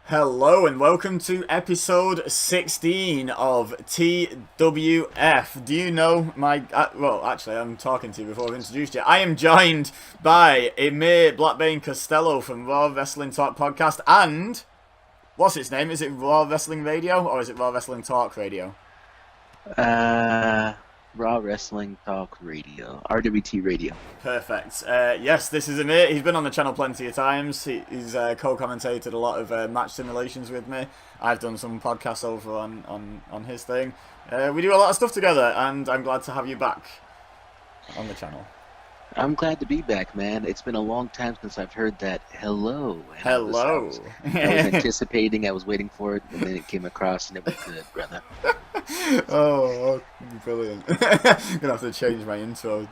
Hello and welcome to episode 16 of TWF. Do you know my... well, actually, I'm talking to you before I've introduced you. I am joined by Emir Blackbane Costello from Raw Wrestling Talk Podcast and... what's its name? Is it Raw Wrestling Radio or is it Raw Wrestling Talk Radio? Raw Wrestling Talk Radio, RWT Radio. Perfect. Yes, this is Emir. He's been on the channel plenty of times. He's co-commentated a lot of match simulations with me. I've done some podcasts over on his thing. We do a lot of stuff together, and I'm glad to have you back on the channel. I'm glad to be back, man. It's been a long time since I've heard that hello. Hello. I was anticipating, I was waiting for it, and then it came across, and it was good, brother. Oh, brilliant. Gonna have to change my intro.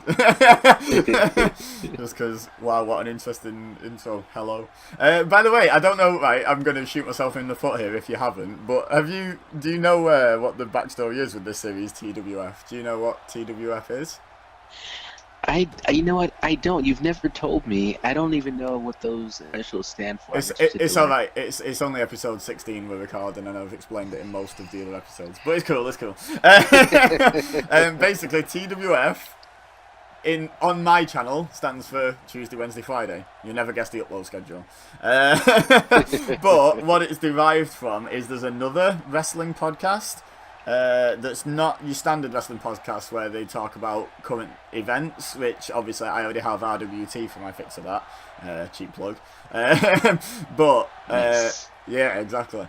Just because, wow, what an interesting intro. Hello. By the way, I don't know, right, I'm going to shoot myself in the foot here if you haven't, but do you know what the backstory is with this series, TWF? Do you know what TWF is? You know what? I don't. You've never told me. I don't even know what those initials stand for. It's all right. It's only episode 16 we're recording, and I've explained it in most of the other episodes. But it's cool. It's cool. Basically, TWF on my channel stands for Tuesday, Wednesday, Friday. You never guess the upload schedule. But what it's derived from is there's another wrestling podcast. That's not your standard wrestling podcast where they talk about current events, which obviously I already have RWT for my fix of that. Cheap plug. But Nice. yeah, exactly.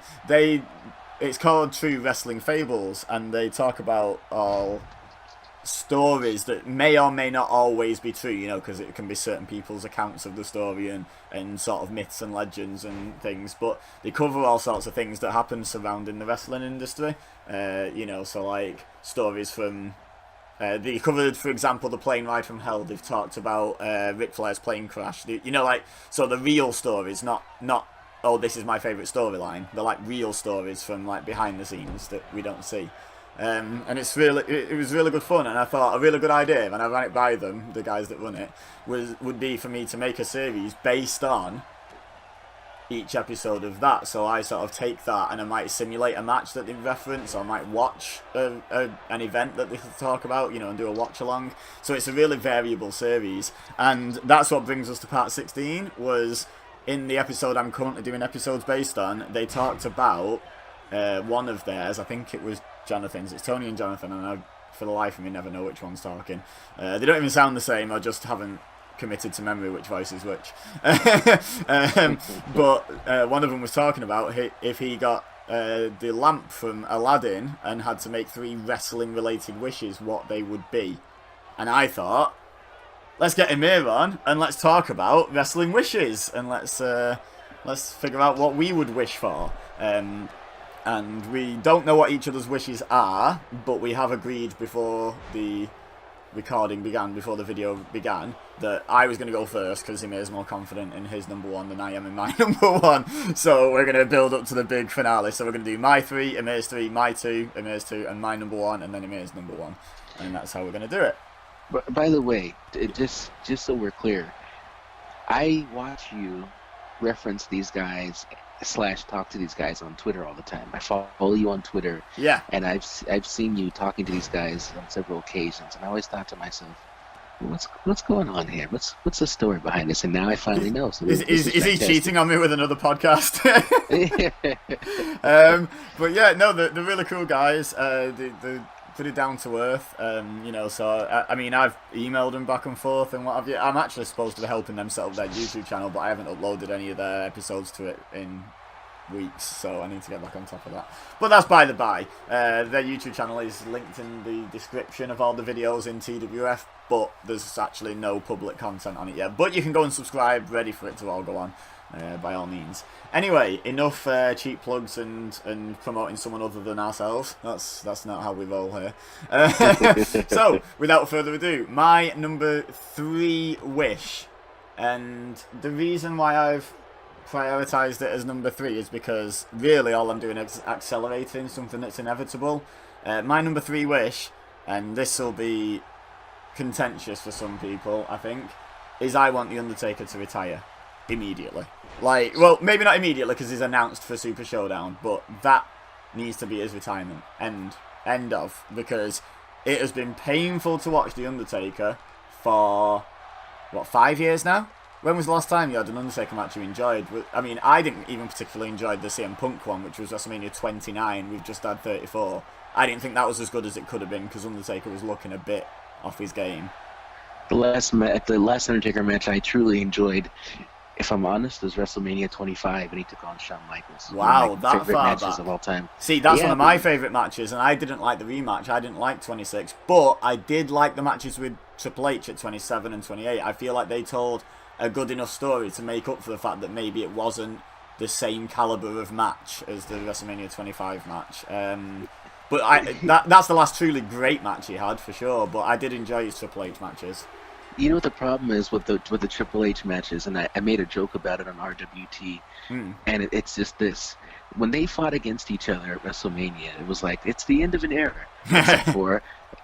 It's called True Wrestling Fables, and they talk about all stories that may or may not always be true, you know, because it can be certain people's accounts of the story and sort of myths and legends and things, but they cover all sorts of things that happen surrounding the wrestling industry, you know, so like stories from they covered, for example, the plane ride from hell. They've talked about Ric Flair's plane crash, you know, like, so the real stories, not oh, this is my favourite storyline. They're like real stories from like behind the scenes that we don't see. And it was really good fun, and I thought a really good idea, and I ran it by them, the guys that run it, would be for me to make a series based on each episode of that. So I sort of take that and I might simulate a match that they reference, or I might watch an event that they talk about, you know, and do a watch along. So it's a really variable series, and that's what brings us to part 16. Was in the episode I'm currently doing episodes based on, they talked about one of theirs. I think it was Jonathan's. It's Tony and Jonathan, and I, for the life of me, never know which one's talking. They don't even sound the same. I just haven't committed to memory which voice is which. But one of them was talking about if he got the lamp from Aladdin and had to make 3 wrestling-related wishes, what they would be. And I thought, let's get Emir on and let's talk about wrestling wishes, and let's figure out what we would wish for. And we don't know what each other's wishes are, but we have agreed before the recording began, before the video began, that I was going to go first because Emir's more confident in his number 1 than I am in my number 1. So we're going to build up to the big finale. So we're going to do my 3, Emir's 3, my 2, Emir's 2, and my number 1, and then Emir's number 1. And that's how we're going to do it. By the way, just so we're clear, I watch you reference these guys / talk to these guys on Twitter all the time. I follow you on Twitter. Yeah. And I've seen you talking to these guys on several occasions, and I always thought to myself, what's going on here? What's the story behind this? And now I finally know. So is he cheating on me with another podcast? But yeah, no, they're really cool guys. They're pretty down to earth, you know. So I mean, I've emailed them back and forth and what have you. I'm actually supposed to be helping them set up their YouTube channel, but I haven't uploaded any of their episodes to it in weeks, so I need to get back on top of that. But that's by the by. Their YouTube channel is linked in the description of all the videos in TWF, but there's actually no public content on it yet. But you can go and subscribe, ready for it to all go on. By all means. Anyway, enough cheap plugs and promoting someone other than ourselves. That's not how we roll here. So, without further ado, my number 3 wish, and the reason why I've prioritised it as number 3 is because really all I'm doing is accelerating something that's inevitable. My number 3 wish, and this will be contentious for some people, I think, is I want The Undertaker to retire. immediately. Like, well, maybe not immediately because he's announced for Super Showdown, but that needs to be his retirement. End of. Because it has been painful to watch The Undertaker for, what, 5 years now? When was the last time you had an Undertaker match you enjoyed? I mean, I didn't even particularly enjoy the CM Punk one, which was WrestleMania 29. We've just had 34. I didn't think that was as good as it could have been because Undertaker was looking a bit off his game. The last Undertaker match I truly enjoyed, if I'm honest, was WrestleMania 25, and he took on Shawn Michaels. Wow, one of my that favorite far matches back. of all time. See, that's one of my favourite matches, and I didn't like the rematch. I didn't like 26, but I did like the matches with Triple H at 27 and 28. I feel like they told a good enough story to make up for the fact that maybe it wasn't the same calibre of match as the WrestleMania 25 match. But that's the last truly great match he had, for sure, but I did enjoy his Triple H matches. You know what the problem is with the Triple H matches, and I made a joke about it on RWT, and it's just this. When they fought against each other at WrestleMania, it was like, it's the end of an era. Except for,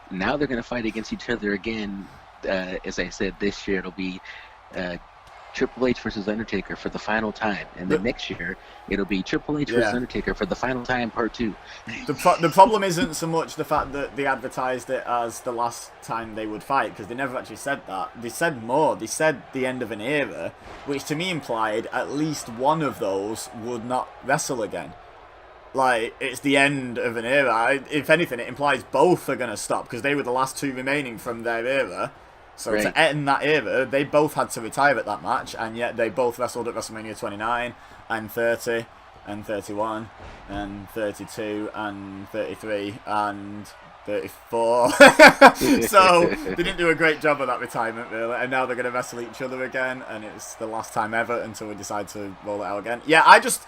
now they're going to fight against each other again. As I said, this year it'll be Triple H versus Undertaker for the final time, and then next year it'll be Triple H versus Undertaker for the final time, part 2. The problem isn't so much the fact that they advertised it as the last time they would fight, because they never actually said that. They said more. They said the end of an era, which to me implied at least one of those would not wrestle again. Like, it's the end of an era. If anything, it implies both are going to stop, because they were the last two remaining from their era. So to end that era, they both had to retire at that match, and yet they both wrestled at WrestleMania 29 and 30 and 31 and 32 and 33 and 34. So they didn't do a great job of that retirement, really, and now they're going to wrestle each other again, and it's the last time ever until we decide to roll it out again. Yeah, I just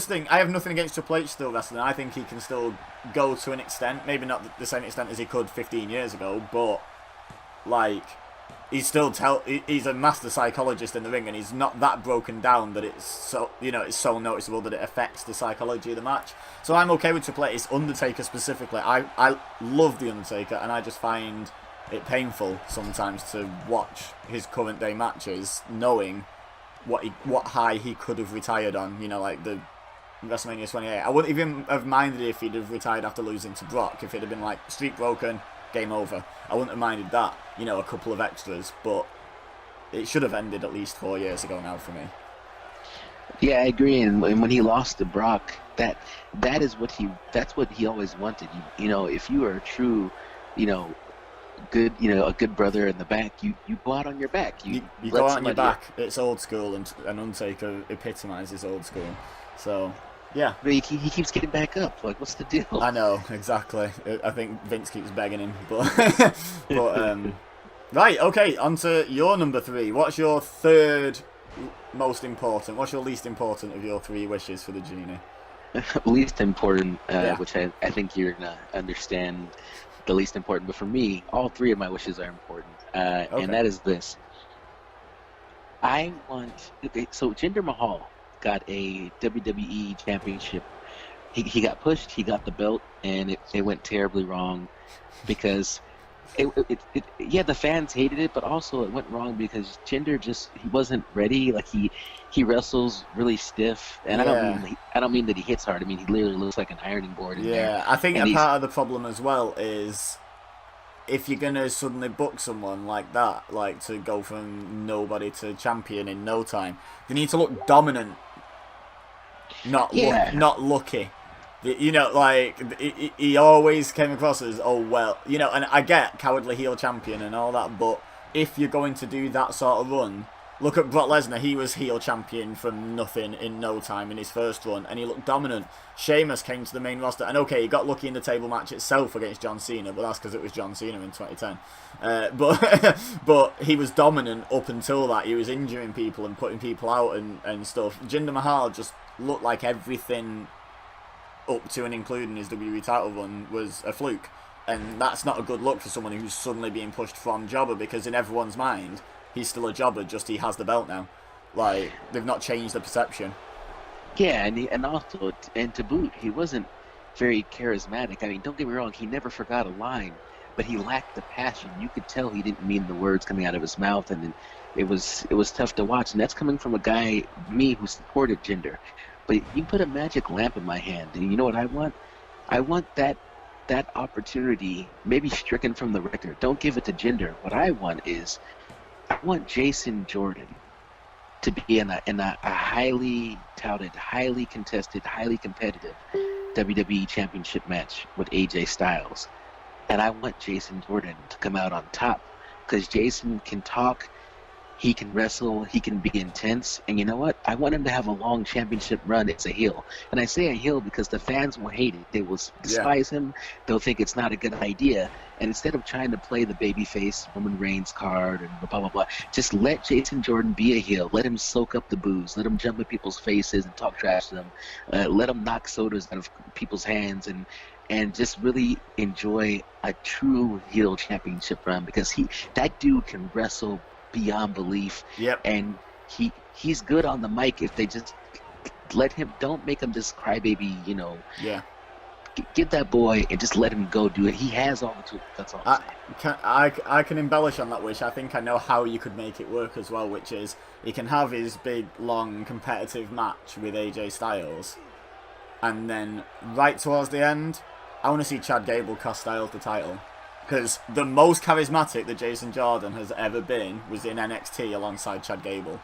think I have nothing against Triple H still wrestling. I think he can still go to an extent, maybe not the same extent as he could 15 years ago, but like, he's a master psychologist in the ring, and he's not that broken down that it's so noticeable that it affects the psychology of the match. So I'm okay with Triple H. It's Undertaker specifically. I love the Undertaker, and I just find it painful sometimes to watch his current day matches, knowing what high he could have retired on. You know, like the WrestleMania 28. I wouldn't even have minded if he'd have retired after losing to Brock. If it had been like streak broken, game over, I wouldn't have minded that, you know, a couple of extras, but it should have ended at least 4 years ago now for me. Yeah, I agree. And when he lost to Brock, that's what he always wanted. You know, if you are a true, a good brother in the back, you go out on your back. You go out on your back. It's old school, and Undertaker epitomizes old school. So yeah, but he keeps getting back up. Like, what's the deal? I know, exactly. I think Vince keeps begging him, but right, okay. On to your number 3. What's your third most important? What's your least important of your 3 wishes for the genie? Least important, which I think you're gonna understand. The least important, but for me, all 3 of my wishes are important, and that is this. I want. So Jinder Mahal got a WWE championship. He got pushed, he got the belt, and it went terribly wrong because the fans hated it, but also it went wrong because Jinder he wasn't ready. Like he wrestles really stiff, and I don't mean that he hits hard. I mean, he literally looks like an ironing board in there. Yeah, I think a part of the problem as well is if you're going to suddenly book someone like that, like to go from nobody to champion in no time, they need to look dominant, not lucky. You know, like, he always came across as, and I get cowardly heel champion and all that, but if you're going to do that sort of run, look at Brock Lesnar. He was heel champion from nothing in no time in his first run, and he looked dominant. Sheamus came to the main roster, and okay, he got lucky in the table match itself against John Cena, but that's because it was John Cena in 2010. But he was dominant up until that. He was injuring people and putting people out and stuff. Jinder Mahal just looked like everything up to and including his WWE title run was a fluke, and that's not a good look for someone who's suddenly being pushed from jobber, because in everyone's mind he's still a jobber, just he has the belt now. Like, they've not changed the perception. Yeah, and to boot, he wasn't very charismatic. I mean, don't get me wrong, he never forgot a line, but he lacked the passion. You could tell he didn't mean the words coming out of his mouth, and it was tough to watch. And that's coming from a guy, me, who supported gender. But you put a magic lamp in my hand, and you know what I want? I want that opportunity, maybe stricken from the record. Don't give it to gender. What I want is, I want Jason Jordan to be in a highly touted, highly contested, highly competitive WWE Championship match with AJ Styles. And I want Jason Jordan to come out on top, because Jason can talk, he can wrestle, he can be intense, and you know what? I want him to have a long championship run as a heel. And I say a heel because the fans will hate it. They will despise him. They'll think it's not a good idea. And instead of trying to play the babyface Roman Reigns card and blah, blah, blah, just let Jason Jordan be a heel. Let him soak up the booze. Let him jump in people's faces and talk trash to them. Let him knock sodas out of people's hands and just really enjoy a true heel championship run, because that dude can wrestle beyond belief. Yep. And he's good on the mic if they just let him. Don't make him this crybaby, Yeah. Get that boy and just let him go do it. He has all the tools. That's all I'm saying. I can embellish on that wish. I think I know how you could make it work as well, which is he can have his big, long, competitive match with AJ Styles, and then right towards the end, I want to see Chad Gable cost Styles the title. Because the most charismatic that Jason Jordan has ever been was in NXT alongside Chad Gable.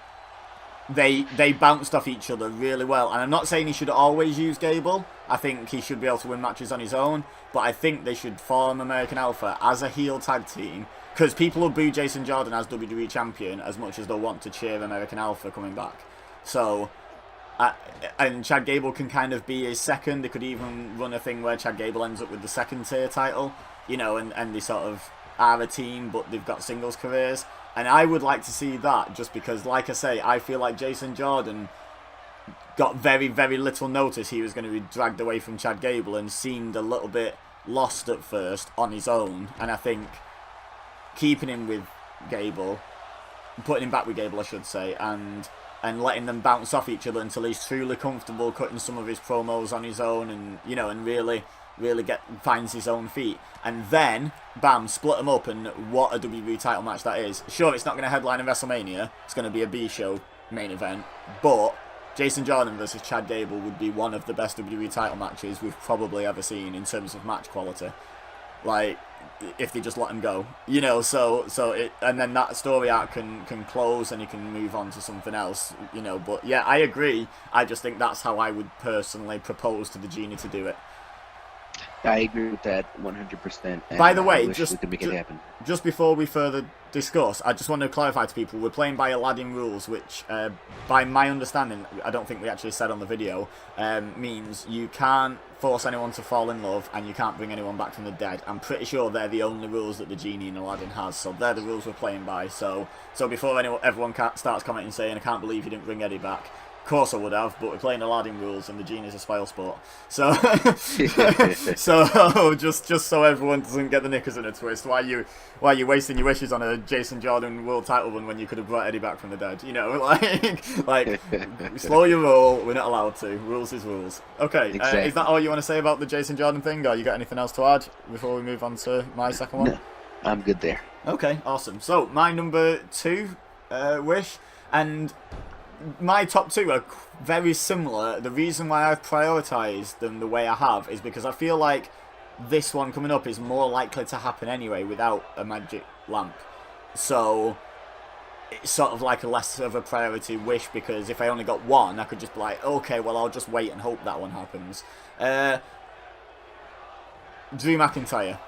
They bounced off each other really well. And I'm not saying he should always use Gable. I think he should be able to win matches on his own. But I think they should form American Alpha as a heel tag team. Because people will boo Jason Jordan as WWE Champion as much as they'll want to cheer American Alpha coming back. So, and Chad Gable can kind of be his second. They could even run a thing where Chad Gable ends up with the second tier title. And they sort of are a team, but they've got singles careers. And I would like to see that, just because, like I say, I feel like Jason Jordan got very, very little notice he was going to be dragged away from Chad Gable, and seemed a little bit lost at first on his own. And I think keeping him with Gable, putting him back with Gable, I should say, and letting them bounce off each other until he's truly comfortable cutting some of his promos on his own, and really finds his own feet, and then bam, split them up. And what a WWE title match that is. Sure, it's not going to headline in WrestleMania, it's going to be a B-show main event, but Jason Jordan versus Chad Gable would be one of the best WWE title matches we've probably ever seen in terms of match quality, like, if they just let him go, and then that story arc can close and he can move on to something else, but yeah, I agree. I just think that's how I would personally propose to the Genie to do it. I agree with that 100%. By the way, we could make it happen. Just before we further discuss, I just want to clarify to people, we're playing by Aladdin rules, which, by my understanding, I don't think we actually said on the video, means you can't force anyone to fall in love, and you can't bring anyone back from the dead. I'm pretty sure they're the only rules that the Genie in Aladdin has, so they're the rules we're playing by. So before everyone starts commenting saying, I can't believe you didn't bring Eddie back, of course I would have, but we're playing Aladdin rules and the Genie's a spoil sport. So, just so everyone doesn't get the knickers in a twist, why are you wasting your wishes on a Jason Jordan world title run when you could have brought Eddie back from the dead? Like slow your roll. We're not allowed to. Rules is rules. Okay, exactly. Is that all you want to say about the Jason Jordan thing, or you got anything else to add before we move on to my second one? No, I'm good there. Okay, awesome. So my number 2 wish, and my top 2 are very similar. The reason why I've prioritised them the way I have is because I feel like this one coming up is more likely to happen anyway without a magic lamp. So it's sort of like a less of a priority wish, because if I only got one, I could just be like, okay, well, I'll just wait and hope that one happens. Drew McIntyre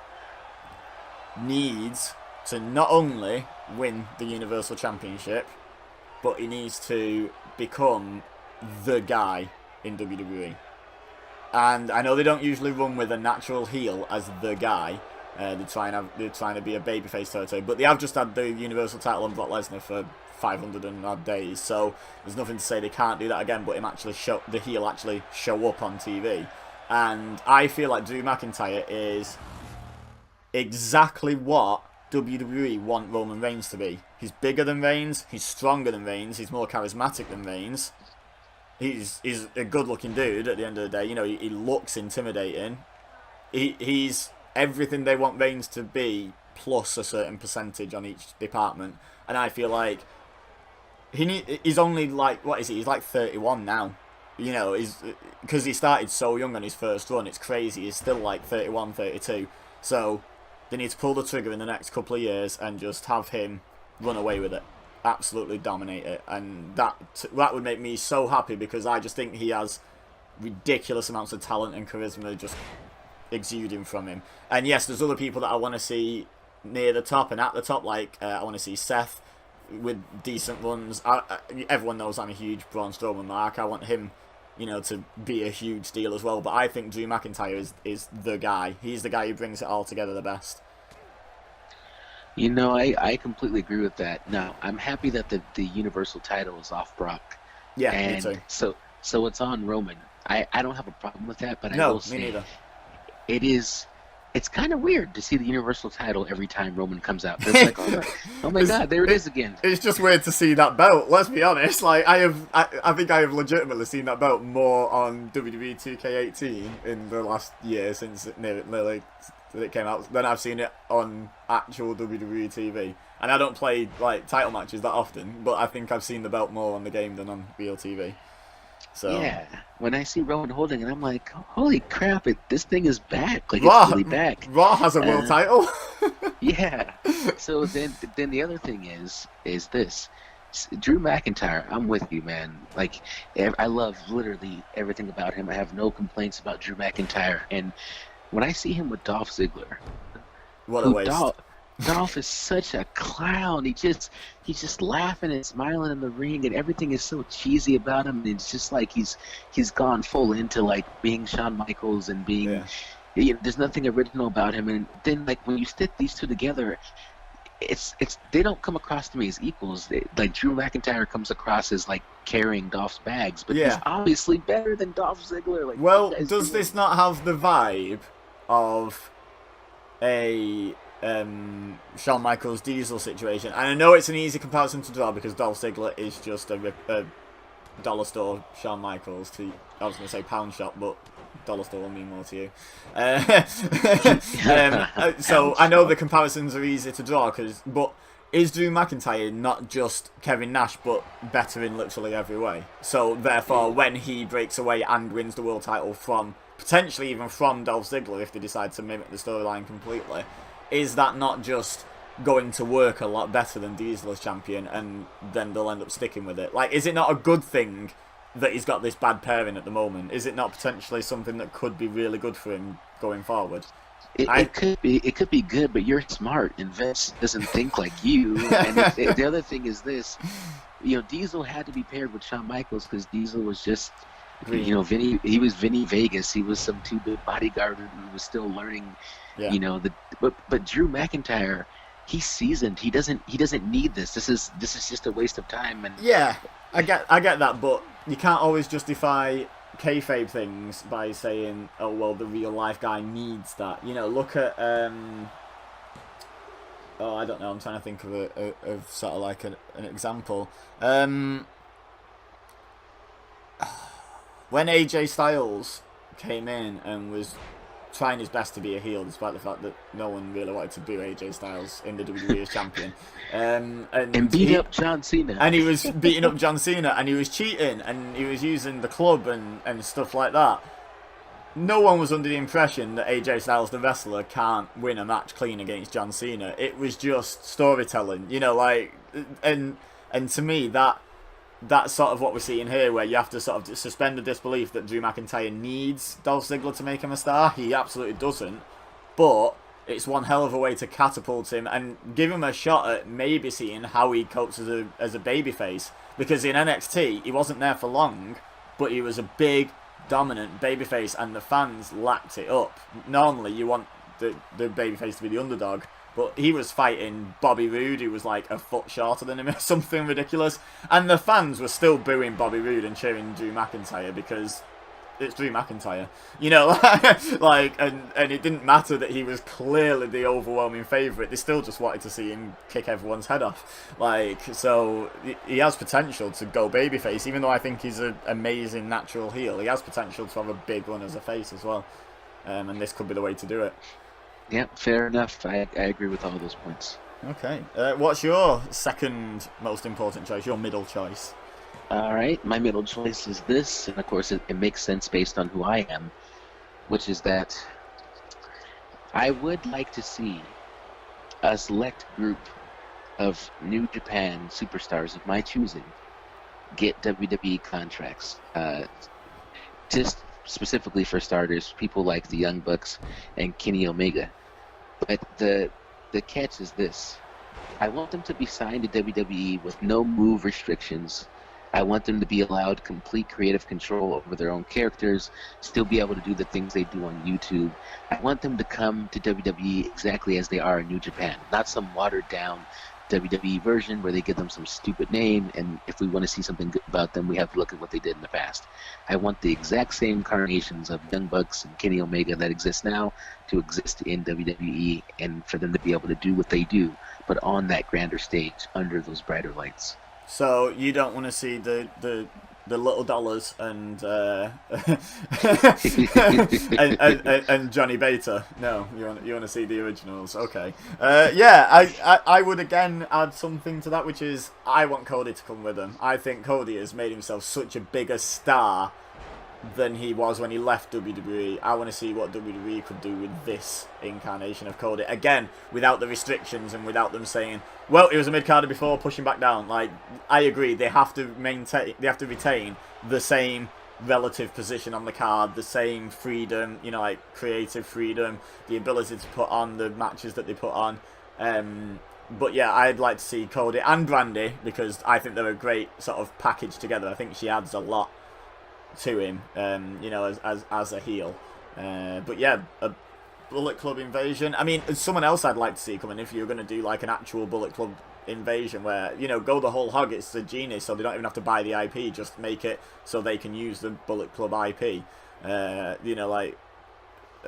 needs to not only win the Universal Championship, but he needs to become the guy in WWE. And I know they don't usually run with a natural heel as the guy. They're trying to be a babyface territory, but they have just had the Universal title on Brock Lesnar for 500 and odd days, so there's nothing to say they can't do that again. But the heel actually show up on TV, and I feel like Drew McIntyre is exactly what WWE want Roman Reigns to be. He's bigger than Reigns, he's stronger than Reigns, he's more charismatic than Reigns. He's a good-looking dude at the end of the day. He looks intimidating. He's everything they want Reigns to be, plus a certain percentage on each department. And I feel like he's only like, what is he? He's like 31 now. You know, because he started so young on his first run. It's crazy. He's still like 31, 32. So they need to pull the trigger in the next couple of years and just have him run away with it, absolutely dominate it, and that would make me so happy, because I just think he has ridiculous amounts of talent and charisma just exuding from him. And yes, there's other people that I want to see near the top and at the top, like I want to see Seth with decent runs. Everyone knows I'm a huge Braun Strowman mark. I want him, you know, to be a huge deal as well. But I think Drew McIntyre is the guy. He's the guy who brings it all together the best. You know, I completely agree with that. Now, I'm happy that the Universal title is off Brock. Yeah, and me too. So it's on Roman. I don't have a problem with that, but I no, will say me neither. It's kind of weird to see the Universal title every time Roman comes out. It's like, oh my God, there it is again. It's just weird to see that belt. Let's be honest. Like I think I have legitimately seen that belt more on WWE 2K18 in the last year since it came out than I've seen it on actual WWE TV. And I don't play like title matches that often, but I think I've seen the belt more on the game than on real TV. So yeah, when I see Roman holding it, I'm like, holy crap! This thing is back. Like, Raw, it's really back. Raw has a world title. Yeah. So then the other thing is this. Drew McIntyre, I'm with you, man. Like, I love literally everything about him. I have no complaints about Drew McIntyre. And when I see him with Dolph Ziggler, what a waste. Dolph is such a clown. He's just laughing and smiling in the ring, and everything is so cheesy about him. And it's just like he's gone full into like being Shawn Michaels and being. Yeah. There's nothing original about him. And then like when you stick these two together, it's they don't come across to me as equals. Like Drew McIntyre comes across as like carrying Dolph's bags, but he's obviously better than Dolph Ziggler. Like, well, does this not have the vibe of a Shawn Michaels Diesel situation? And I know it's an easy comparison to draw because Dolph Ziggler is just a dollar store Shawn Michaels. I was going to say pound shop, but dollar store will mean more to you. So I know the comparisons are easy to draw, but is Drew McIntyre not just Kevin Nash, but better in literally every way? So therefore, when he breaks away and wins the world title potentially even from Dolph Ziggler, if they decide to mimic the storyline completely, is that not just going to work a lot better than Diesel as champion, and then they'll end up sticking with it? Like, is it not a good thing that he's got this bad pairing at the moment? Is it not potentially something that could be really good for him going forward? It could be good, but you're smart, and Vince doesn't think like you. And the other thing is this, Diesel had to be paired with Shawn Michaels because Diesel was just, he was Vinny Vegas. He was some two-bit bodyguard who was still learning, but Drew McIntyre, he's seasoned. He doesn't need this. This is just a waste of time. And yeah, I get that, but you can't always justify kayfabe things by saying, oh well, the real life guy needs that. Look at I don't know. I'm trying to think of sort of like an example. When AJ Styles came in and was trying his best to be a heel, despite the fact that no one really wanted to do AJ Styles in the WWE as champion, and beat up John Cena, and he was beating up John Cena, and he was cheating, and he was using the club and stuff like that. No one was under the impression that AJ Styles, the wrestler, can't win a match clean against John Cena. It was just storytelling, and to me that's sort of what we're seeing here, where you have to sort of suspend the disbelief that Drew McIntyre needs Dolph Ziggler to make him a star. He absolutely doesn't. But it's one hell of a way to catapult him and give him a shot at maybe seeing how he copes as a babyface. Because in NXT, he wasn't there for long, but he was a big, dominant babyface, and the fans lapped it up. Normally, you want the babyface to be the underdog, but he was fighting Bobby Roode, who was like a foot shorter than him or something ridiculous. And the fans were still booing Bobby Roode and cheering Drew McIntyre because it's Drew McIntyre. And it didn't matter that he was clearly the overwhelming favourite. They still just wanted to see him kick everyone's head off. So he has potential to go babyface, even though I think he's an amazing natural heel. He has potential to have a big run as a face as well. And this could be the way to do it. Yeah, fair enough. I agree with all those points. Okay. What's your second most important choice? Your middle choice? All right, my middle choice is this, and of course it makes sense based on who I am, which is that I would like to see a select group of New Japan superstars of my choosing get WWE contracts. Just specifically for starters, people like the Young Bucks and Kenny Omega. But the catch is this: I want them to be signed to WWE with no move restrictions. I want them to be allowed complete creative control over their own characters, still be able to do the things they do on YouTube. I want them to come to WWE exactly as they are in New Japan, not some watered down WWE version where they give them some stupid name, and if we want to see something good about them, we have to look at what they did in the past. I want the exact same incarnations of Young Bucks and Kenny Omega that exist now to exist in WWE, and for them to be able to do what they do, but on that grander stage under those brighter lights. So you don't want to see the little dollars and and Johnny Beta. No, you want to see the originals. Okay. Yeah, I would again add something to that, which is I want Cody to come with them. I think Cody has made himself such a bigger star than he was when he left WWE. I want to see what WWE could do with this incarnation of Cody. Again, without the restrictions and without them saying, well, he was a mid-carder before, pushing back down. Like, I agree, they have to retain the same relative position on the card, the same freedom, you know, like creative freedom, the ability to put on the matches that they put on. But yeah, I'd like to see Cody and Brandy, because I think they're a great sort of package together. I think she adds a lot to him, you know, as a heel. But yeah, a Bullet Club invasion. I mean, someone else I'd like to see coming, if you're going to do like an actual Bullet Club invasion where, you know, go the whole hog, it's the genius, so they don't even have to buy the IP, just make it so they can use the Bullet Club IP, you know, like,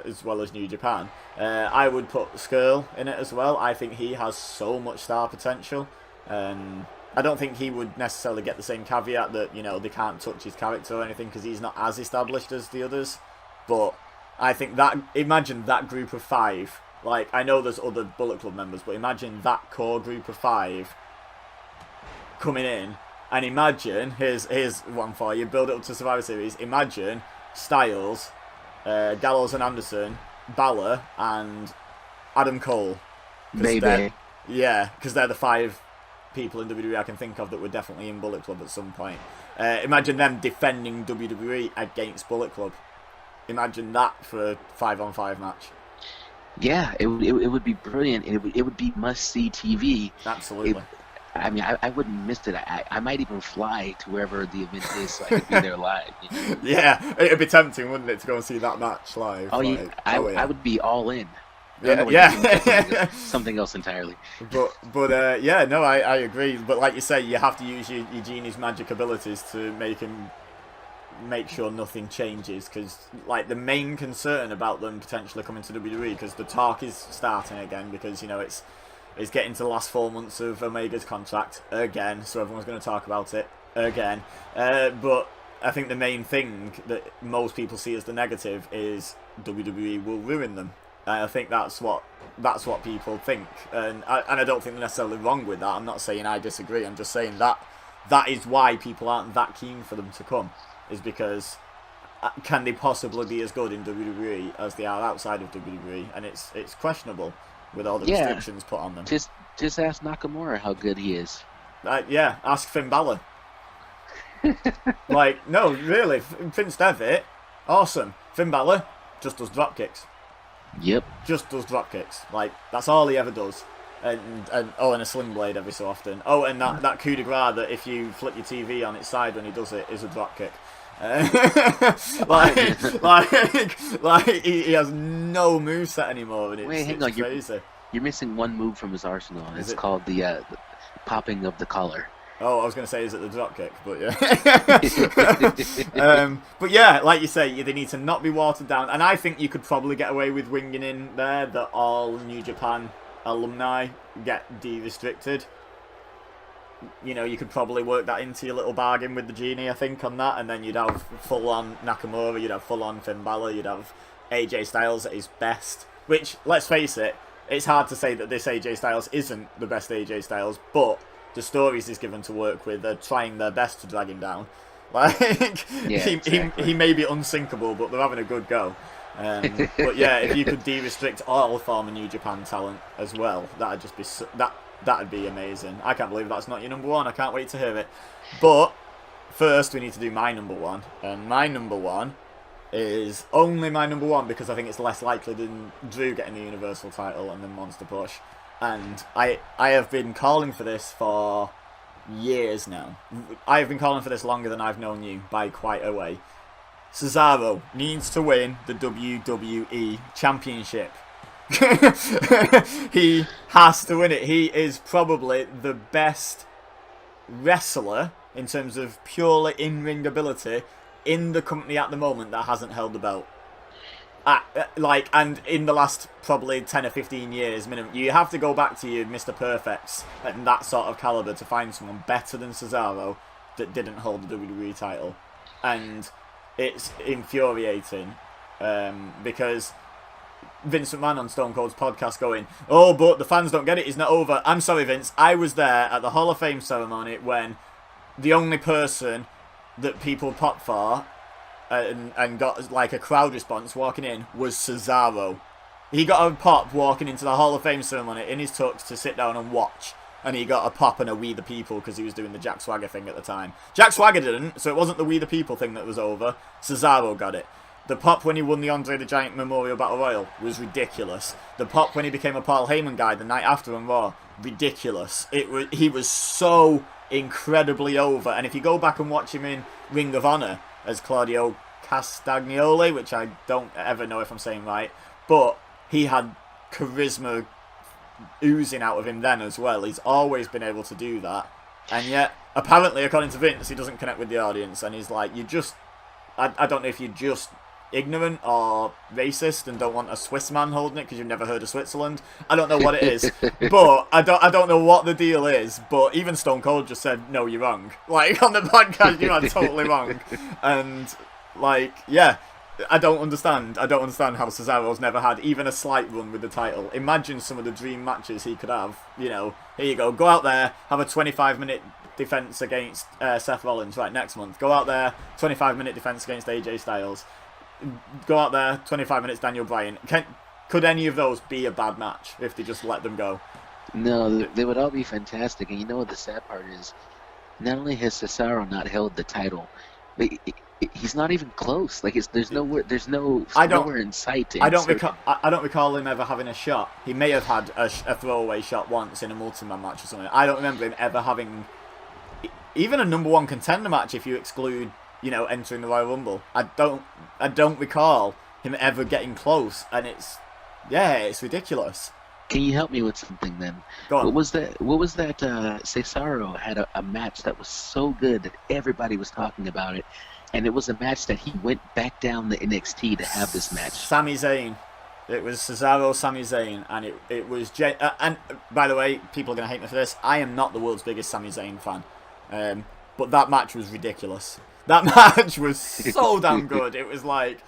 as well as New Japan. I would put Skrull in it as well. I think he has so much star potential. I don't think he would necessarily get the same caveat that, you know, they can't touch his character or anything because he's not as established as the others. But I think that, imagine that group of 5. Like, I know there's other Bullet Club members, but imagine that core group of 5 coming in. And imagine, here's one for you, build it up to Survivor Series. Imagine Styles, Gallows and Anderson, Balor, and Adam Cole. Maybe. Yeah, because they're the 5 people in WWE I can think of that were definitely in Bullet Club at some point. Imagine them defending WWE against Bullet Club. Imagine that for a 5-on-5 match. Yeah, it would be brilliant. It would be must-see TV. Absolutely. I mean, I wouldn't miss it. I might even fly to wherever the event is so I could be there live. You know? Yeah, it'd be tempting, wouldn't it, to go and see that match live? Oh, like, yeah, I would be all in. Yeah. Something else entirely. But yeah, no, I agree. But like you say, you have to use your genie's magic abilities to make sure nothing changes. Because like the main concern about them potentially coming to WWE, because the talk is starting again, because you know it's getting to the last 4 months of Omega's contract again, so everyone's going to talk about it again. But I think the main thing that most people see as the negative is WWE will ruin them. I think that's what people think, and I don't think they're necessarily wrong with that. I'm not saying I disagree. I'm just saying that is why people aren't that keen for them to come, is because can they possibly be as good in WWE as they are outside of WWE? And it's questionable with all the restrictions put on them. Just ask Nakamura how good he is. Yeah, ask Finn Balor. Like, no, really, Finn's Devitt, awesome. Finn Balor just does drop kicks. Yep. Just does drop kicks. Like, that's all he ever does. And a sling blade every so often. Oh, and that coup de grace that if you flip your TV on its side when he does it is a drop kick. like he has no moveset anymore, and it's crazy. You're missing one move from his arsenal. It's called the popping of the collar. Oh, I was going to say, is it the drop kick? But yeah. But yeah, like you say, they need to not be watered down. And I think you could probably get away with winging in there that all New Japan alumni get de-restricted. You know, you could probably work that into your little bargain with the genie, I think, on that. And then you'd have full-on Nakamura, you'd have full-on Finn Balor, you'd have AJ Styles at his best. Which, let's face it, it's hard to say that this AJ Styles isn't the best AJ Styles, but the stories he's given to work with are trying their best to drag him down. Like, yeah, exactly. he may be unsinkable, but they're having a good go. But yeah, if you could de-restrict all former New Japan talent as well, that'd just be that'd be amazing. I can't believe that's not your number one. I can't wait to hear it. But first, we need to do my number one, and my number one is only my number one because I think it's less likely than Drew getting the Universal title and then Monster Push. And I have been calling for this for years now. I have been calling for this longer than I've known you, by quite a way. Cesaro needs to win the WWE Championship. He has to win it. He is probably the best wrestler in terms of purely in-ring ability in the company at the moment that hasn't held the belt. And in the last probably 10 or 15 years minimum, you have to go back to your Mr. Perfects and that sort of caliber to find someone better than Cesaro that didn't hold the WWE title. And it's infuriating because Vince McMahon on Stone Cold's podcast going, oh, but the fans don't get it, it's not over. I'm sorry, Vince, I was there at the Hall of Fame ceremony when the only person that people popped for and got like a crowd response walking in was Cesaro. He got a pop walking into the Hall of Fame ceremony in his tux to sit down and watch, and he got a pop and a We the People because he was doing the Jack Swagger thing at the time. Jack Swagger didn't, so it wasn't the We the People thing that was over. Cesaro got it. The pop when he won the Andre the Giant Memorial Battle Royal was ridiculous. The pop when he became a Paul Heyman guy the night after on Raw, ridiculous. He was so incredibly over, and if you go back and watch him in Ring of Honor as Claudio Castagnoli, which I don't ever know if I'm saying right, but he had charisma oozing out of him then as well. He's always been able to do that, and yet apparently according to Vince he doesn't connect with the audience, and he's like, I don't know if you're just ignorant or racist and don't want a Swiss man holding it because you've never heard of Switzerland. I don't know what it is, but I don't know what the deal is. But even Stone Cold just said, no, you're wrong. Like on the podcast, you are totally wrong. And like, yeah, I don't understand how Cesaro's never had even a slight run with the title. Imagine some of the dream matches he could have. You know, here you go out there, have a 25-minute defense against Seth Rollins right next month. Go out there, 25-minute defense against AJ Styles. Go out there, 25 minutes Daniel Bryan. Could any of those be a bad match if they just let them go? No, they would all be fantastic. And you know what the sad part is? Not only has Cesaro not held the title, but he's not even close. Like there's nowhere in sight. I don't recall him ever having a shot. He may have had a throwaway shot once in a multi-man match or something. I don't remember him ever having even a number one contender match if you exclude, entering the Royal Rumble. I don't recall him ever getting close, and it's ridiculous. Can you help me with something then? Go on. What was that Cesaro had a match that was so good that everybody was talking about it, and it was a match that he went back down the NXT to have this match. Sami Zayn. It was Cesaro, Sami Zayn, and it was... and by the way, people are going to hate me for this, I am not the world's biggest Sami Zayn fan. But that match was ridiculous. That match was so damn good. It was like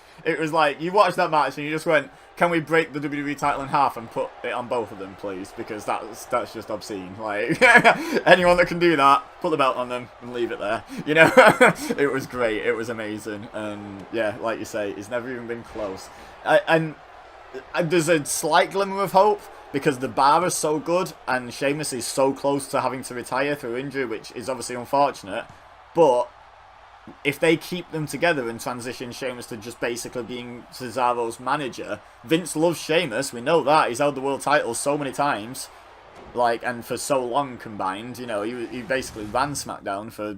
you watched that match and you just went, can we break the WWE title in half and put it on both of them, please? Because that's just obscene. Like anyone that can do that, put the belt on them and leave it there. It was great. It was amazing. And yeah, like you say, it's never even been close. And there's a slight glimmer of hope because the bar is so good and Sheamus is so close to having to retire through injury, which is obviously unfortunate. But if they keep them together and transition Sheamus to just basically being Cesaro's manager, Vince loves Sheamus, we know that. He's held the world title so many times, and for so long combined. He basically ran SmackDown for,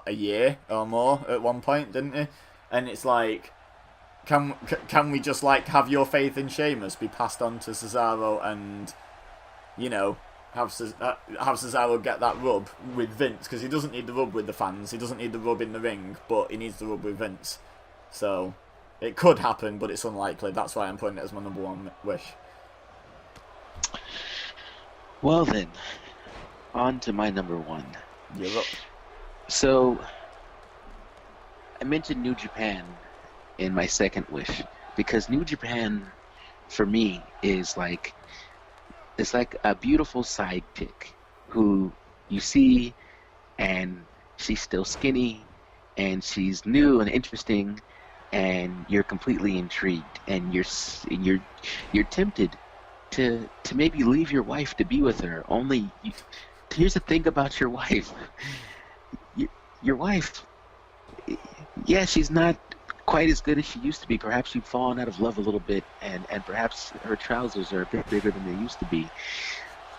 a year or more at one point, didn't he? And it's like, can we just have your faith in Sheamus be passed on to Cesaro and, have Cesaro get that rub with Vince, because he doesn't need the rub with the fans, he doesn't need the rub in the ring, but he needs the rub with Vince. So it could happen, but it's unlikely. That's why I'm putting it as my number one wish. Well then, on to my number one. You're up. So I mentioned New Japan in my second wish because New Japan, for me, is like it's like a beautiful sidekick who you see, and she's still skinny, and she's new and interesting, and you're completely intrigued, and you're tempted to maybe leave your wife to be with her. Only here's the thing about your wife. Your wife, yeah, she's not quite as good as she used to be. Perhaps you've fallen out of love a little bit, and perhaps her trousers are a bit bigger than they used to be.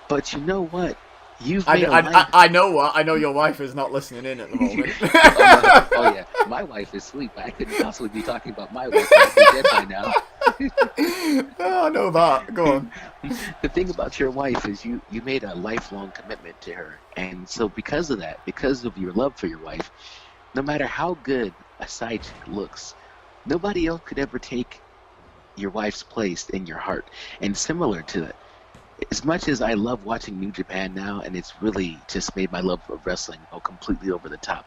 But you know what? You've made a life. I know what. I know your wife is not listening in at the moment. Oh yeah, my wife is asleep. I couldn't possibly be talking about my wife. I'd be dead by now. Oh, I know that. Go on. The thing about your wife is you made a lifelong commitment to her, and so because of that, because of your love for your wife, no matter how good a side chick looks, nobody else could ever take your wife's place in your heart. And similar to it, as much as I love watching New Japan now, and it's really just made my love of wrestling go completely over the top.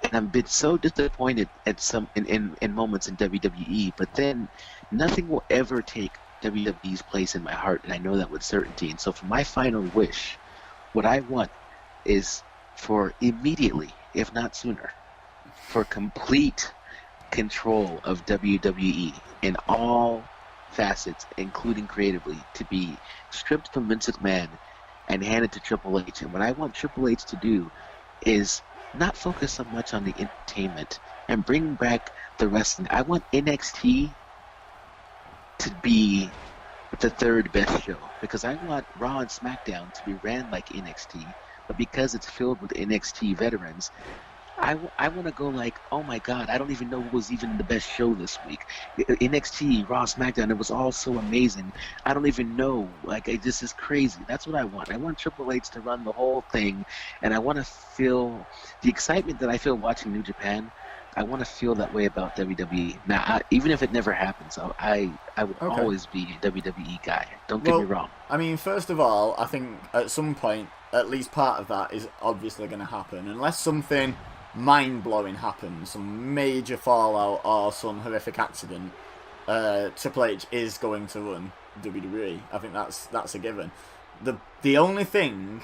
And I've been so disappointed at some in moments in WWE, but then nothing will ever take WWE's place in my heart, and I know that with certainty. And so for my final wish, what I want is for immediately, if not sooner, for complete control of WWE in all facets, including creatively, to be stripped from Vince McMahon and handed to Triple H. And what I want Triple H to do is not focus so much on the entertainment and bring back the wrestling. I want NXT to be the third best show, because I want Raw and SmackDown to be ran like NXT, but because it's filled with NXT veterans, I want to go like, oh my God, I don't even know who was even the best show this week. NXT, Raw, SmackDown, it was all so amazing. I don't even know. Like, this is crazy. That's what I want. I want Triple H to run the whole thing, and I want to feel the excitement that I feel watching New Japan. I want to feel that way about WWE. Now, even if it never happens, I will always be a WWE guy. Don't get me wrong. I mean, first of all, I think at some point, at least part of that is obviously going to happen. Unless something mind-blowing happens, some major fallout or some horrific accident, Triple H is going to run WWE. I think that's a given. The only thing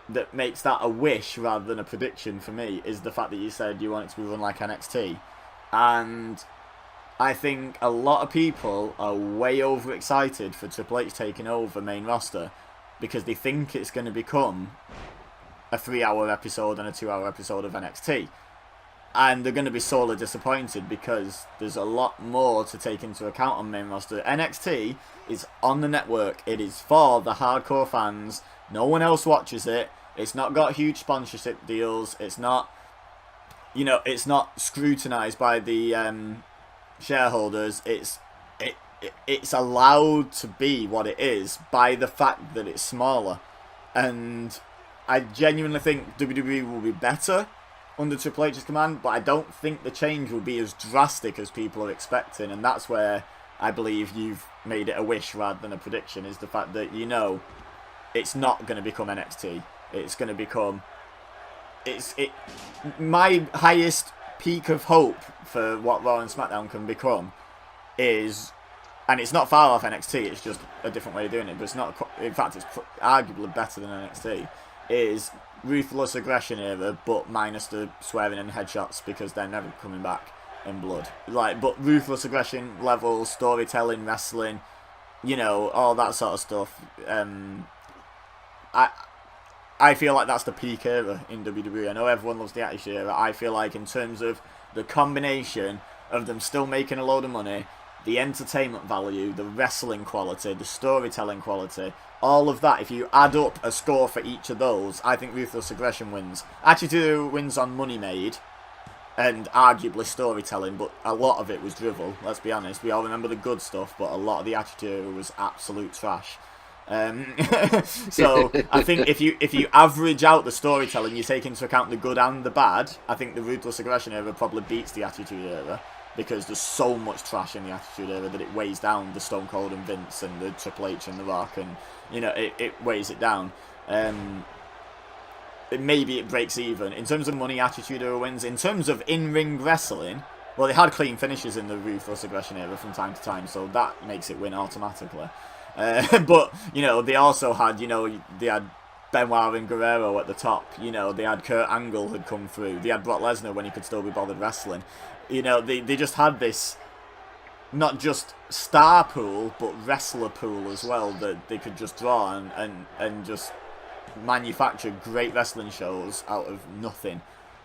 that makes that a wish rather than a prediction for me is the fact that you said you want it to be run like NXT. And I think a lot of people are way overexcited for Triple H taking over main roster because they think it's going to become a 3-hour episode and a 2-hour episode of NXT. And they're going to be sorely disappointed because there's a lot more to take into account on main roster. NXT is on the network. It is for the hardcore fans. No one else watches it. It's not got huge sponsorship deals. It's not, it's not scrutinized by the shareholders. It's allowed to be what it is by the fact that it's smaller. And I genuinely think WWE will be better under Triple H's command, but I don't think the change will be as drastic as people are expecting, and that's where I believe you've made it a wish rather than a prediction, is the fact that it's not going to become NXT. It's going to become... My highest peak of hope for what Raw and SmackDown can become is... And it's not far off NXT, it's just a different way of doing it, but it's not... In fact, it's arguably better than NXT. Is Ruthless Aggression era, but minus the swearing and headshots, because they're never coming back in blood. But Ruthless Aggression level, storytelling, wrestling, all that sort of stuff. I feel like that's the peak era in WWE. I know everyone loves the Attitude Era. I feel like in terms of the combination of them still making a load of money, the entertainment value, the wrestling quality, the storytelling quality, all of that, if you add up a score for each of those, I think Ruthless Aggression wins. Attitude wins on money made and arguably storytelling, but a lot of it was drivel, let's be honest. We all remember the good stuff, but a lot of the Attitude was absolute trash. So I think if you average out the storytelling, you take into account the good and the bad, I think the Ruthless Aggression era probably beats the Attitude Era, because there's so much trash in the Attitude Era that it weighs down the Stone Cold and Vince and the Triple H and The Rock, and it weighs it down. Maybe it breaks even. In terms of money, Attitude Era wins. In terms of in-ring wrestling, Well, they had clean finishes in the Ruthless Aggression era from time to time, so that makes it win automatically. But, you know, they also had, you know, they had Benoit and Guerrero at the top. You know, they had Kurt Angle had come through. They had Brock Lesnar when he could still be bothered wrestling. You know, they just had this, not just star pool, but wrestler pool as well, that they could just draw and just manufacture great wrestling shows out of nothing.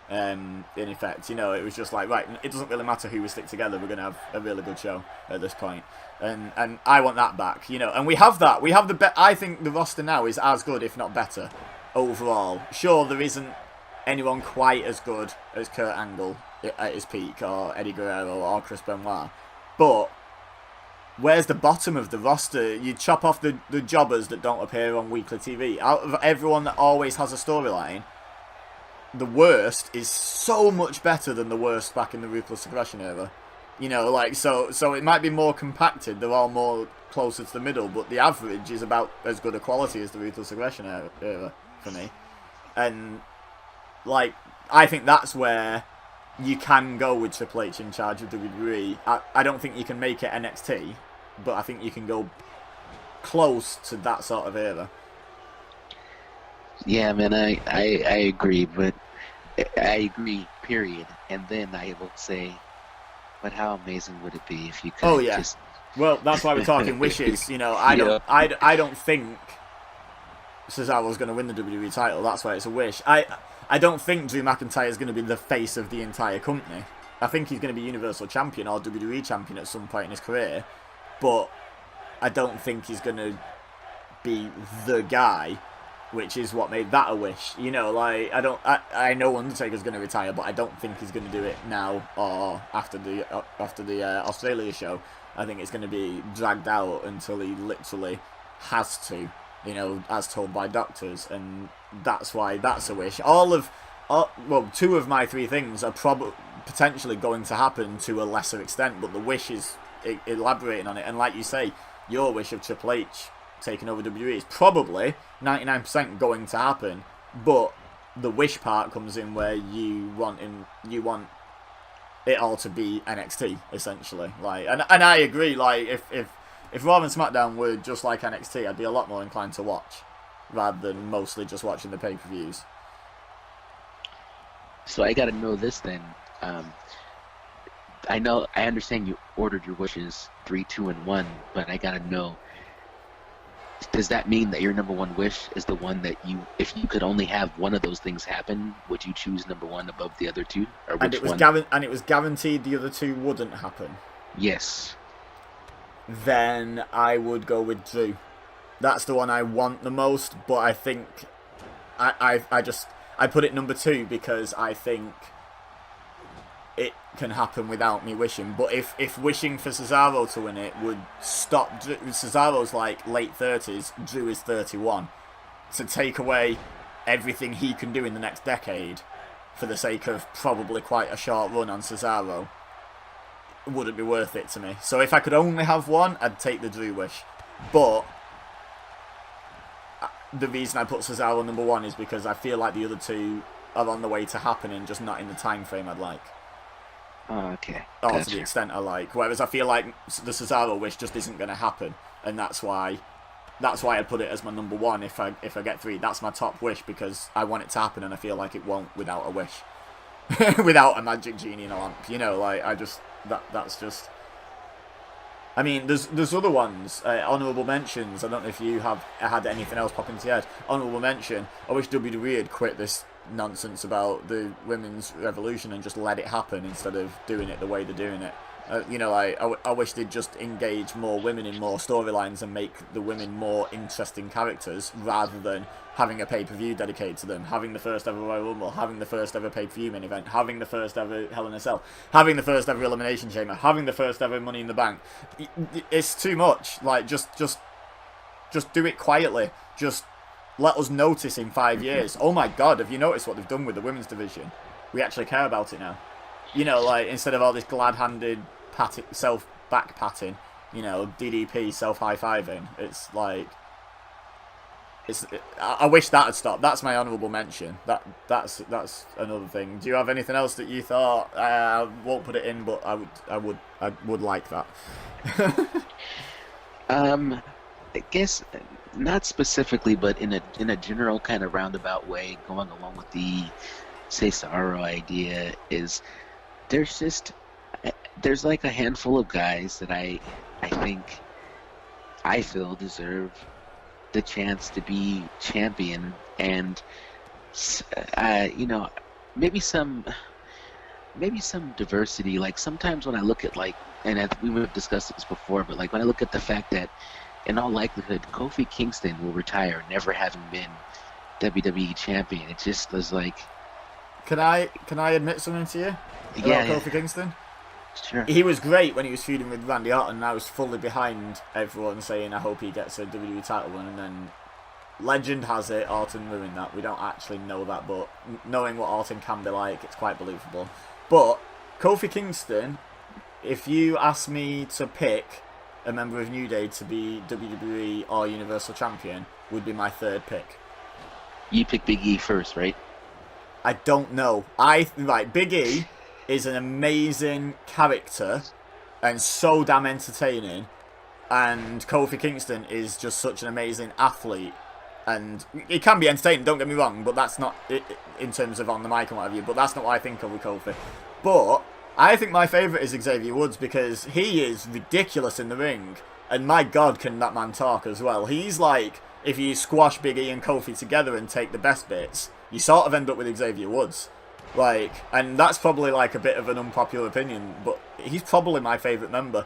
In effect, you know, it was just like, right, it doesn't really matter who we stick together, we're going to have a really good show at this point. And I want that back, you know, and we have that. We have I think the roster now is as good, if not better, overall. Sure, there isn't anyone quite as good as Kurt Angle at his peak, or Eddie Guerrero, or Chris Benoit, but where's the bottom of the roster? You chop off the jobbers that don't appear on weekly TV. Out of everyone that always has a storyline, the worst is so much better than the worst back in the Ruthless Aggression era. You know, like, so it might be more compacted, they're all more closer to the middle, but the average is about as good a quality as the Ruthless Aggression era for me. And, like, I think that's where you can go with Triple H in charge of WWE. I don't think you can make it NXT, but I think you can go close to that sort of era. Yeah, man, I agree, but I agree, period. And then I will say, but how amazing would it be if you could just... Well, that's why we're talking wishes. You know, I don't think Cesaro's going to win the WWE title. That's why it's a wish. I don't think Drew McIntyre is going to be the face of the entire company. I think he's going to be Universal Champion or WWE Champion at some point in his career, but I don't think he's going to be the guy, which is what made that a wish. You know, like, I know Undertaker's going to retire, but I don't think he's going to do it now or after the Australia show. I think it's going to be dragged out until he literally has to, you know, as told by doctors, and that's why that's a wish. Two of my three things are potentially going to happen to a lesser extent, but the wish is elaborating on it. And like you say, your wish of Triple H taking over WWE is probably 99% going to happen, but the wish part comes in where you want it all to be NXT essentially. Like, and I agree. Like, if Raw and SmackDown were just like NXT, I'd be a lot more inclined to watch rather than mostly just watching the pay-per-views. So I got to know this then. I understand you ordered your wishes 3, 2, and 1, but I got to know, does that mean that your number one wish is the one that if you could only have one of those things happen, would you choose number one above the other two? Or which and it was guaranteed the other two wouldn't happen? Yes. Then I would go with Drew. That's the one I want the most, but I think I put it number 2 because I think it can happen without me wishing. But if wishing for Cesaro to win it would stop Drew, Cesaro's like late 30s, Drew is 31. To take away everything he can do in the next decade for the sake of probably quite a short run on Cesaro wouldn't be worth it to me. So if I could only have one, I'd take the Drew wish. But the reason I put Cesaro number 1 is because I feel like the other two are on the way to happening, just not in the time frame I'd like. Oh, okay. Or to the extent I like. Whereas I feel like the Cesaro wish just isn't going to happen, and that's why I put it as my number 1. If I get 3, that's my top wish because I want it to happen, and I feel like it won't without a wish, without a magic genie in a lamp. You know, like that's just. I mean, there's other ones, honourable mentions. I don't know if you have had anything else pop into your head. Honourable mention, I wish WWE had quit this nonsense about the women's revolution and just let it happen instead of doing it the way they're doing it. You know, I wish they'd just engage more women in more storylines and make the women more interesting characters rather than having a pay-per-view dedicated to them, having the first ever Royal Rumble, having the first ever pay-per-view main event, having the first ever Hell in a Cell, having the first ever Elimination Chamber, having the first ever Money in the Bank. It's too much. Like, just do it quietly. Just let us notice in 5 years. Oh my God, have you noticed what they've done with the women's division? We actually care about it now. You know, like, instead of all this glad-handed self-back patting, you know, DDP self-high-fiving, it's like, I wish that had stopped. That's my honourable mention. That's another thing. Do you have anything else that you thought I won't put it in, but I would like that? I guess not specifically, but in a general kind of roundabout way, going along with the Cesaro idea, is there's just there's like a handful of guys that I feel deserve the chance to be champion, and you know, maybe some diversity. Like sometimes when I look at we would have discussed this before, but like when I look at the fact that in all likelihood Kofi Kingston will retire never having been WWE champion, it just was like. Can I admit something to you about Kofi Kingston? Sure. He was great when he was feuding with Randy Orton, and I was fully behind everyone saying I hope he gets a WWE title win, and then legend has it Orton ruined that. We don't actually know that, but knowing what Orton can be like, it's quite believable. But Kofi Kingston, if you ask me to pick a member of New Day to be WWE or Universal Champion, would be my third pick. You pick Big E first, right? I don't know. Big E is an amazing character and so damn entertaining, and Kofi Kingston is just such an amazing athlete, and he can be entertaining, don't get me wrong, but that's not in terms of on the mic and what have you, but that's not what I think of with Kofi. But I think my favourite is Xavier Woods, because he is ridiculous in the ring, and my god can that man talk as well. He's like, if you squash Big E and Kofi together and take the best bits, you sort of end up with Xavier Woods. And that's probably like a bit of an unpopular opinion, but he's probably my favourite member.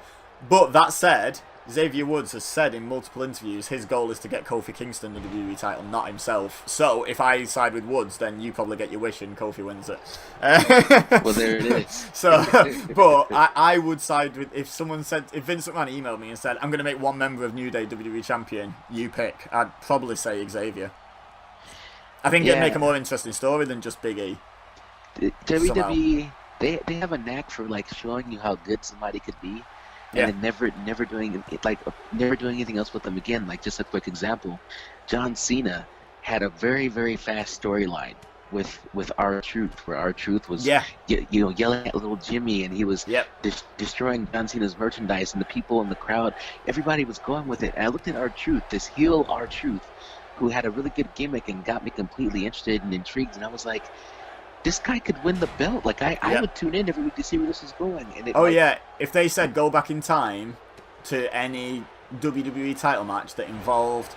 But that said, Xavier Woods has said in multiple interviews his goal is to get Kofi Kingston the WWE title, not himself. So if I side with Woods, then you probably get your wish and Kofi wins it. Well, there it is. So, but I would side with, if Vince McMahon emailed me and said, I'm going to make one member of New Day WWE champion, you pick, I'd probably say Xavier. I think it'd make a more interesting story than just Big E. WWE, they have a knack for like showing you how good somebody could be, and then never doing anything else with them again. Like, just a quick example, John Cena had a very, very fast storyline with R-Truth, where R-Truth was yelling at little Jimmy, and he was destroying John Cena's merchandise, and the people in the crowd, everybody was going with it. And I looked at R-Truth, this heel R-Truth, who had a really good gimmick and got me completely interested and intrigued, and I was like, this guy could win the belt. Like, I would tune in every week to see where this is going. And if they said go back in time to any WWE title match that involved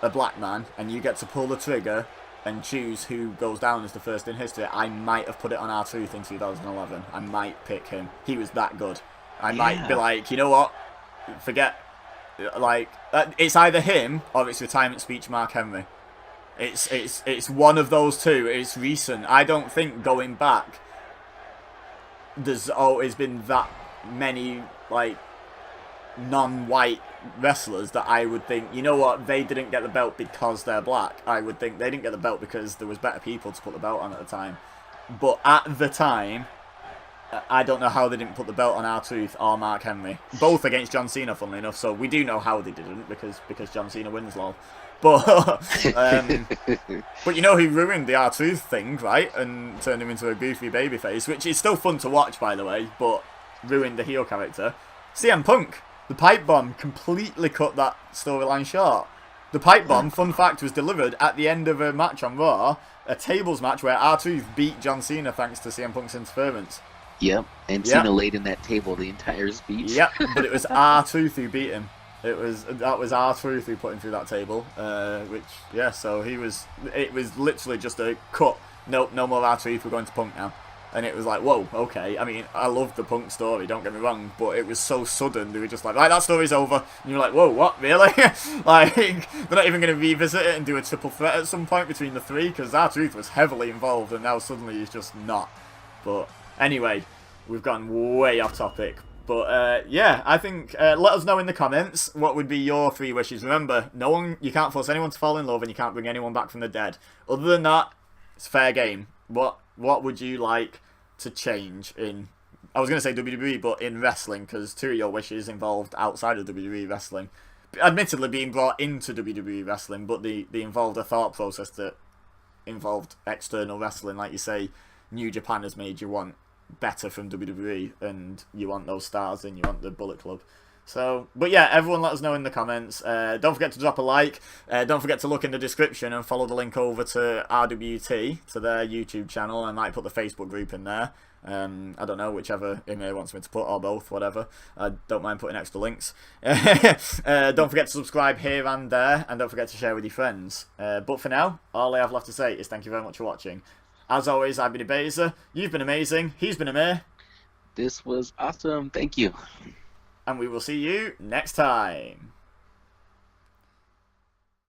a black man and you get to pull the trigger and choose who goes down as the first in history, I might have put it on R-Truth in 2011. I might pick him. He was that good. I might be like, you know what? Forget. Like, it's either him or it's retirement speech Mark Henry. It's one of those two. It's recent. I don't think going back there's always been that many like non-white wrestlers that I would think, you know what, they didn't get the belt because they're black. I would think they didn't get the belt because there was better people to put the belt on at the time. But at the time, I don't know how they didn't put the belt on R-Truth or Mark Henry. Both against John Cena, funnily enough, so we do know how they didn't, because John Cena wins, lol. But you know who ruined the R-Truth thing, right? And turned him into a goofy babyface, which is still fun to watch, by the way, but ruined the heel character. CM Punk. The pipe bomb completely cut that storyline short. The pipe bomb, fun fact, was delivered at the end of a match on Raw, a tables match where R-Truth beat John Cena thanks to CM Punk's interference. Yep, and Cena laid in that table the entire speech. Yep, but it was R-Truth who beat him. That was R-Truth who put him through that table. So it was literally just a cut. Nope, no more R-Truth, we're going to Punk now. And it was like, whoa, okay. I mean, I love the Punk story, don't get me wrong, but it was so sudden. They were just like, right, that story's over. And you're like, whoa, what, really? Like, they're not even going to revisit it and do a triple threat at some point between the three, because R-Truth was heavily involved, and now suddenly he's just not. But anyway, we've gone way off topic. But I think let us know in the comments what would be your 3 wishes. Remember, you can't force anyone to fall in love, and you can't bring anyone back from the dead. Other than that, it's fair game. What would you like to change in, I was going to say WWE, but in wrestling, because 2 of your wishes involved outside of WWE wrestling. admittedly being brought into WWE wrestling, but they involved a thought process that involved external wrestling. Like you say, New Japan has made you want better from WWE, and you want those stars and you want the Bullet Club. So, but yeah, everyone let us know in the comments. Don't forget to drop a like. Don't forget to look in the description and follow the link over to RWT, to their YouTube channel. I might put the Facebook group in there. I don't know, whichever Emir wants me to put, or both, whatever. I don't mind putting extra links. Don't forget to subscribe here and there, and don't forget to share with your friends. But for now, all I have left to say is thank you very much for watching. As always, I've been Beza. You've been amazing. He's been Emir. This was awesome. Thank you. And we will see you next time.